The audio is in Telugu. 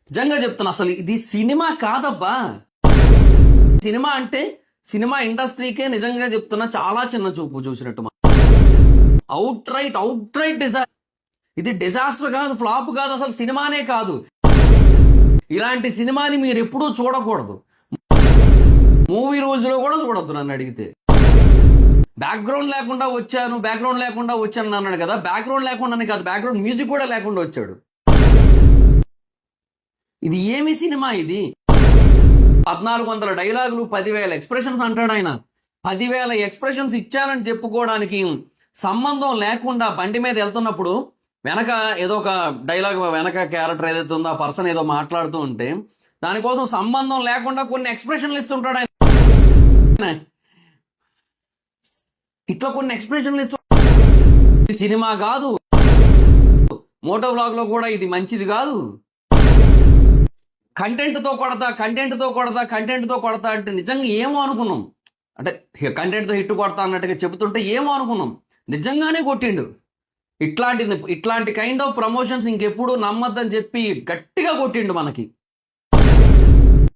నిజంగా చెప్తున్నా, అసలు ఇది సినిమా కాదబ్బా. సినిమా అంటే సినిమా ఇండస్ట్రీకే నిజంగా చెప్తున్నా చాలా చిన్న చూపు చూసినట్టు. Out right disaster. ఇది డిజాస్టర్ కాదు, ఫ్లాప్ కాదు, అసలు సినిమానే కాదు. ఇలాంటి సినిమాని మీరు ఎప్పుడూ చూడకూడదు. మూవీ రోజులో కూడా చూడొద్దు నన్ను అడిగితే. బ్యాక్గ్రౌండ్ లేకుండా వచ్చాను అన్నాడు కదా. బ్యాక్గ్రౌండ్ లేకుండానే కాదు, బ్యాక్గ్రౌండ్ మ్యూజిక్ కూడా లేకుండా వచ్చాడు. ఇది ఏమి సినిమా ఇది? 1400 డైలాగులు, 10,000 ఎక్స్ప్రెషన్స్ అంటాడు ఆయన. 10,000 ఎక్స్ప్రెషన్స్ ఇచ్చానని చెప్పుకోవడానికి సంబంధం లేకుండా బండి మీద వెళ్తున్నప్పుడు వెనక ఏదో ఒక డైలాగ్, వెనక క్యారెక్టర్ ఏదైతే ఉందో ఆ పర్సన్ ఏదో మాట్లాడుతూ ఉంటే దానికోసం సంబంధం లేకుండా కొన్ని ఎక్స్ప్రెషన్లు ఇస్తుంటాడు ఆయన. ఇట్లా కొన్ని ఎక్స్ప్రెషన్లు ఇస్తూ సినిమా కాదు. మోటో వ్లాగ్ లో కూడా ఇది మంచిది కాదు. కంటెంట్ తో కొడతా అంటే నిజంగా ఏమో అనుకున్నాం. అంటే కంటెంట్ తో హిట్ కొడతా అన్నట్టుగా చెబుతుంటే ఏమో అనుకున్నాం, నిజంగానే కొట్టిండు. ఇట్లాంటి కైండ్ ఆఫ్ ప్రమోషన్స్ ఇంకెప్పుడు నమ్మద్దని చెప్పి గట్టిగా కొట్టిండు మనకి.